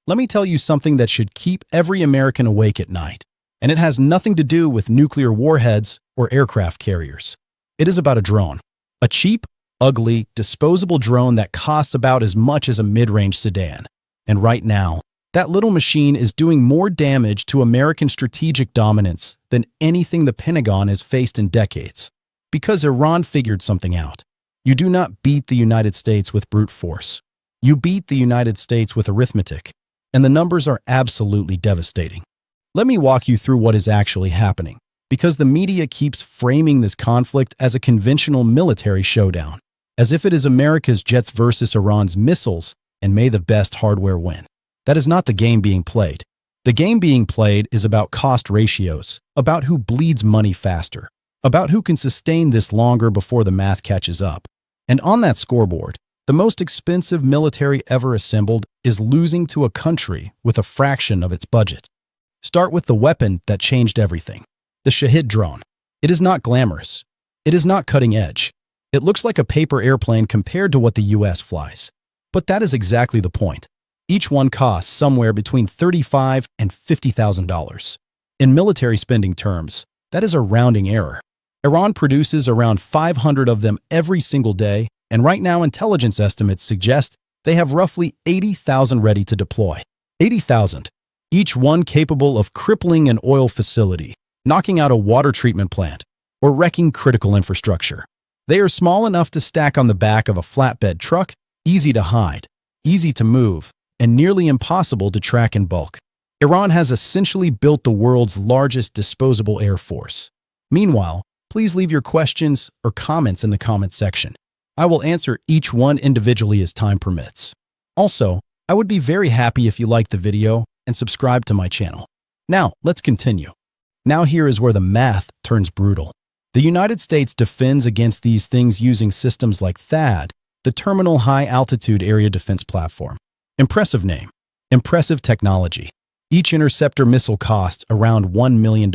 let me tell you something that should keep every American awake at night. And it has nothing to do with nuclear warheads or aircraft carriers. It is about a drone. A cheap, ugly, disposable drone that costs about as much as a mid-range sedan. And right now, that little machine is doing more damage to American strategic dominance than anything the Pentagon has faced in decades. Because Iran figured something out. You do not beat the United States with brute force. You beat the United States with arithmetic. And the numbers are absolutely devastating. Let me walk you through what is actually happening, because the media keeps framing this conflict as a conventional military showdown, as if it is America's jets versus Iran's missiles, and may the best hardware win. That is not the game being played. The game being played is about cost ratios, about who bleeds money faster, about who can sustain this longer before the math catches up. And on that scoreboard, the most expensive military ever assembled is losing to a country with a fraction of its budget. Start with the weapon that changed everything. The Shahed drone. It is not glamorous. It is not cutting edge. It looks like a paper airplane compared to what the US flies. But that is exactly the point. Each one costs somewhere between $35,000 and $50,000. In military spending terms, that is a rounding error. Iran produces around 500 of them every single day, and right now intelligence estimates suggest they have roughly 80,000 ready to deploy. 80,000. Each one capable of crippling an oil facility, knocking out a water treatment plant, or wrecking critical infrastructure. They are small enough to stack on the back of a flatbed truck, easy to hide, easy to move, and nearly impossible to track in bulk. Iran has essentially built the world's largest disposable air force. Meanwhile, please leave your questions or comments in the comment section. I will answer each one individually as time permits. Also, I would be very happy if you liked the video and subscribe to my channel. Now, let's continue. Now here is where the math turns brutal. The United States defends against these things using systems like THAAD, the Terminal High Altitude Area Defense Platform. Impressive name. Impressive technology. Each interceptor missile costs around $1 million.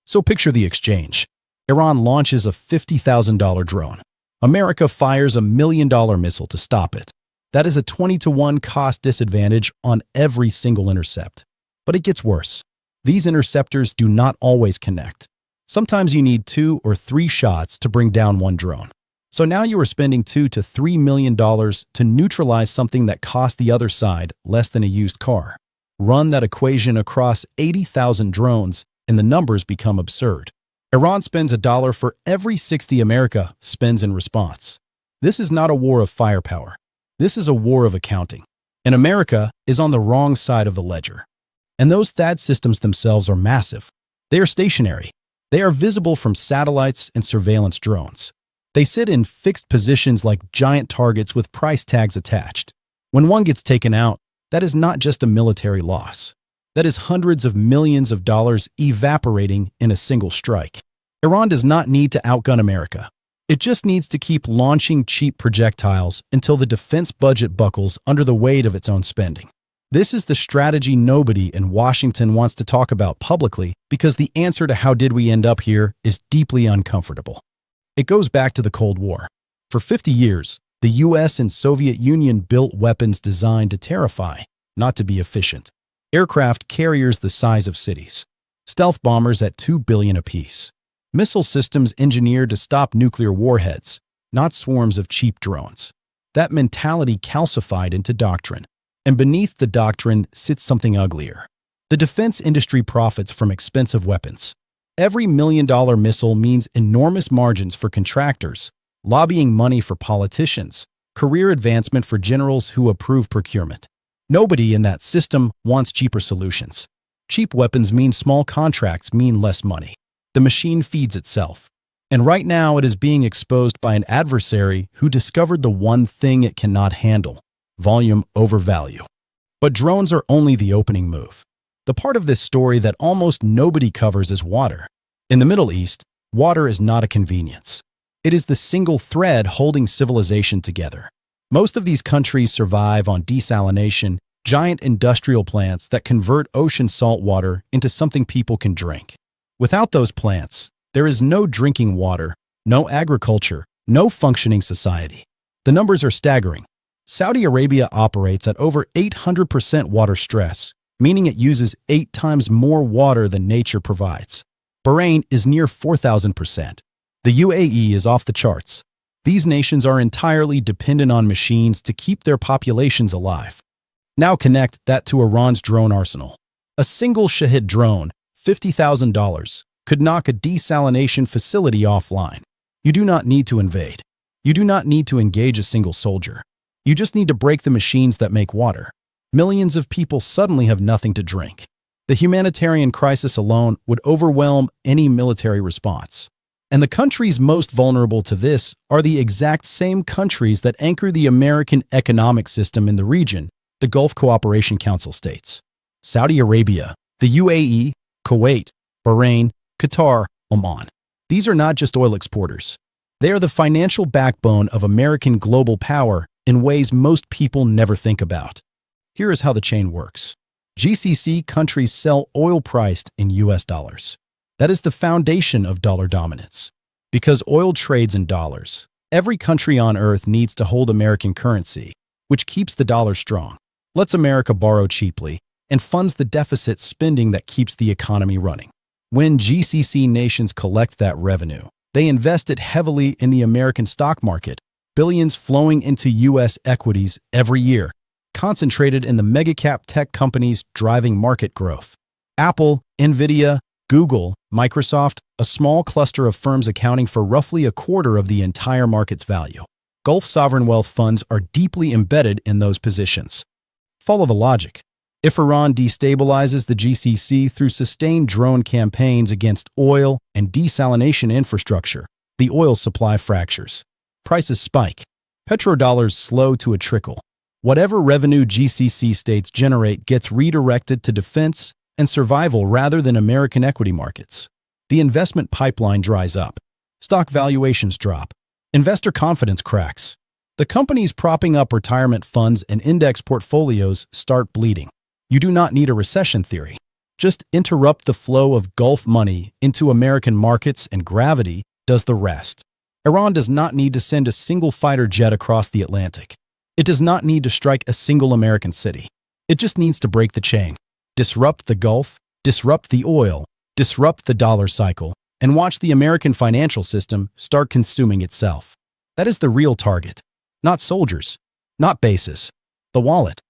So picture the exchange. Iran launches a $50,000 drone. America fires a $1 million missile to stop it. That is a 20-to-1 cost disadvantage on every single intercept. But it gets worse. These interceptors do not always connect. Sometimes you need 2 or 3 shots to bring down one drone. So now you are spending $2 to $3 million to neutralize something that cost the other side less than a used car. Run that equation across 80,000 drones and the numbers become absurd. Iran spends $1 for every 60 America spends in response. This is not a war of firepower. This is a war of accounting. And America is on the wrong side of the ledger. And those THAAD systems themselves are massive. They are stationary. They are visible from satellites and surveillance drones. They sit in fixed positions like giant targets with price tags attached. When one gets taken out, that is not just a military loss. That is hundreds of millions of dollars evaporating in a single strike. Iran does not need to outgun America. It just needs to keep launching cheap projectiles until the defense budget buckles under the weight of its own spending. This is the strategy nobody in Washington wants to talk about publicly because the answer to how did we end up here is deeply uncomfortable. It goes back to the Cold War. For 50 years, the US and Soviet Union built weapons designed to terrify, not to be efficient. Aircraft carriers the size of cities. Stealth bombers at $2 billion apiece. Missile systems engineered to stop nuclear warheads, not swarms of cheap drones. That mentality calcified into doctrine. And beneath the doctrine sits something uglier. The defense industry profits from expensive weapons. Every $1 million missile means enormous margins for contractors, lobbying money for politicians, career advancement for generals who approve procurement. Nobody in that system wants cheaper solutions. Cheap weapons mean small contracts mean less money. The machine feeds itself. And right now it is being exposed by an adversary who discovered the one thing it cannot handle: volume over value. But drones are only the opening move. The part of this story that almost nobody covers is water. In the Middle East, water is not a convenience. It is the single thread holding civilization together. Most of these countries survive on desalination, giant industrial plants that convert ocean salt water into something people can drink. Without those plants, there is no drinking water, no agriculture, no functioning society. The numbers are staggering. Saudi Arabia operates at over 800% water stress, meaning it uses 8 times more water than nature provides. Bahrain is near 4,000%. The UAE is off the charts. These nations are entirely dependent on machines to keep their populations alive. Now connect that to Iran's drone arsenal. A single Shahed drone, $50,000, could knock a desalination facility offline. You do not need to invade. You do not need to engage a single soldier. You just need to break the machines that make water. Millions of people suddenly have nothing to drink. The humanitarian crisis alone would overwhelm any military response. And the countries most vulnerable to this are the exact same countries that anchor the American economic system in the region, the Gulf Cooperation Council states. Saudi Arabia, the UAE, Kuwait, Bahrain, Qatar, Oman. These are not just oil exporters. They are the financial backbone of American global power in ways most people never think about. Here is how the chain works. GCC countries sell oil priced in US dollars. That is the foundation of dollar dominance. Because oil trades in dollars, every country on earth needs to hold American currency, which keeps the dollar strong, lets America borrow cheaply, and funds the deficit spending that keeps the economy running. When GCC nations collect that revenue, they invest it heavily in the American stock market, billions flowing into U.S. equities every year, concentrated in the mega-cap tech companies driving market growth. Apple, Nvidia, Google, Microsoft, a small cluster of firms accounting for roughly a quarter of the entire market's value. Gulf sovereign wealth funds are deeply embedded in those positions. Follow the logic. If Iran destabilizes the GCC through sustained drone campaigns against oil and desalination infrastructure, the oil supply fractures. Prices spike. Petrodollars slow to a trickle. Whatever revenue GCC states generate gets redirected to defense and survival rather than American equity markets. The investment pipeline dries up. Stock valuations drop. Investor confidence cracks. The companies propping up retirement funds and index portfolios start bleeding. You do not need a recession theory. Just interrupt the flow of Gulf money into American markets and gravity does the rest. Iran does not need to send a single fighter jet across the Atlantic. It does not need to strike a single American city. It just needs to break the chain, disrupt the Gulf, disrupt the oil, disrupt the dollar cycle, and watch the American financial system start consuming itself. That is the real target. Not soldiers, not bases, the wallet.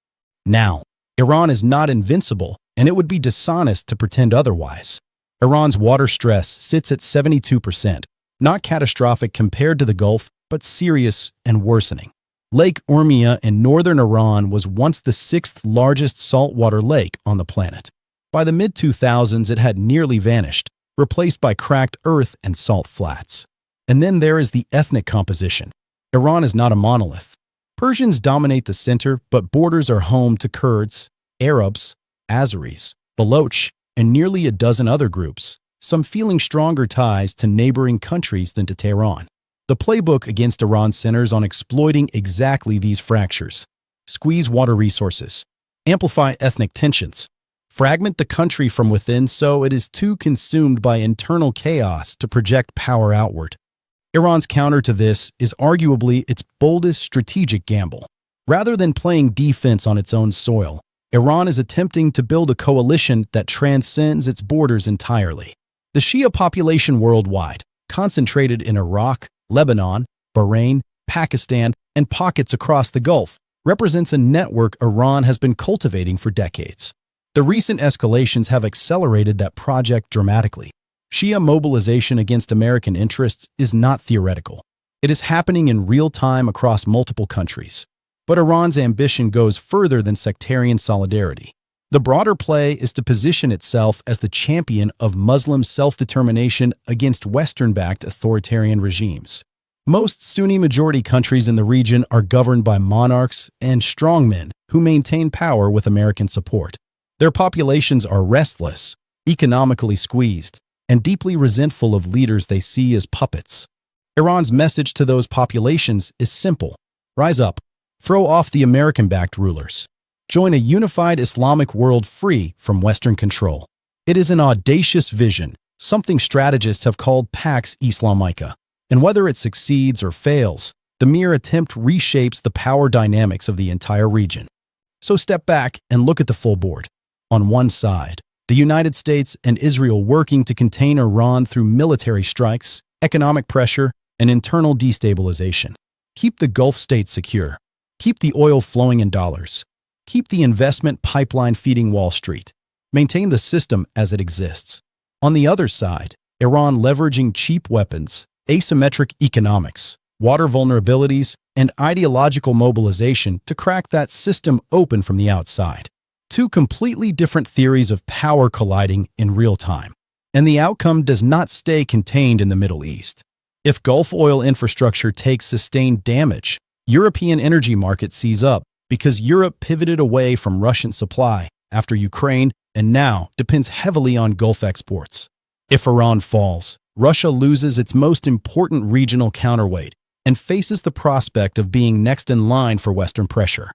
Now, Iran is not invincible, and it would be dishonest to pretend otherwise. Iran's water stress sits at 72%, not catastrophic compared to the Gulf, but serious and worsening. Lake Urmia in northern Iran was once the 6th largest saltwater lake on the planet. By the mid-2000s, it had nearly vanished, replaced by cracked earth and salt flats. And then there is the ethnic composition. Iran is not a monolith. Persians dominate the center, but borders are home to Kurds, Arabs, Azeris, Baloch, and nearly a dozen other groups, some feeling stronger ties to neighboring countries than to Tehran. The playbook against Iran centers on exploiting exactly these fractures. Squeeze water resources. Amplify ethnic tensions. Fragment the country from within so it is too consumed by internal chaos to project power outward. Iran's counter to this is arguably its boldest strategic gamble. Rather than playing defense on its own soil, Iran is attempting to build a coalition that transcends its borders entirely. The Shia population worldwide, concentrated in Iraq, Lebanon, Bahrain, Pakistan, and pockets across the Gulf, represents a network Iran has been cultivating for decades. The recent escalations have accelerated that project dramatically. Shia mobilization against American interests is not theoretical. It is happening in real time across multiple countries. But Iran's ambition goes further than sectarian solidarity. The broader play is to position itself as the champion of Muslim self-determination against Western-backed authoritarian regimes. Most Sunni-majority countries in the region are governed by monarchs and strongmen who maintain power with American support. Their populations are restless, economically squeezed, and deeply resentful of leaders they see as puppets. Iran's message to those populations is simple. Rise up. Throw off the American-backed rulers. Join a unified Islamic world free from Western control. It is an audacious vision, something strategists have called Pax Islamica. And whether it succeeds or fails, The mere attempt reshapes the power dynamics of the entire region. So step back and look at the full board. On one side, the United States and Israel working to contain Iran through military strikes, economic pressure, and internal destabilization. Keep the Gulf states secure. Keep the oil flowing in dollars. Keep the investment pipeline feeding Wall Street. Maintain the system as it exists. On the other side, Iran leveraging cheap weapons, asymmetric economics, water vulnerabilities, and ideological mobilization to crack that system open from the outside. Two completely different theories of power colliding in real time. And the outcome does not stay contained in the Middle East. If Gulf oil infrastructure takes sustained damage, European energy market seize up because Europe pivoted away from Russian supply after Ukraine and now depends heavily on Gulf exports. If Iran falls, Russia loses its most important regional counterweight and faces the prospect of being next in line for Western pressure.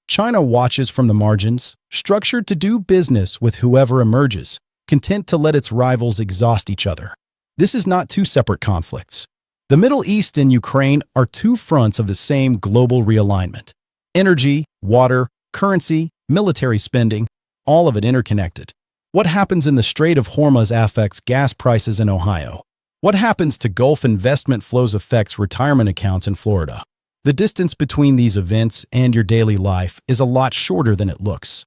China watches from the margins, structured to do business with whoever emerges, content to let its rivals exhaust each other. This is not two separate conflicts. The Middle East and Ukraine are two fronts of the same global realignment. Energy, water, currency, military spending, all of it interconnected. What happens in the Strait of Hormuz affects gas prices in Ohio. What happens to Gulf investment flows affects retirement accounts in Florida. The distance between these events and your daily life is a lot shorter than it looks.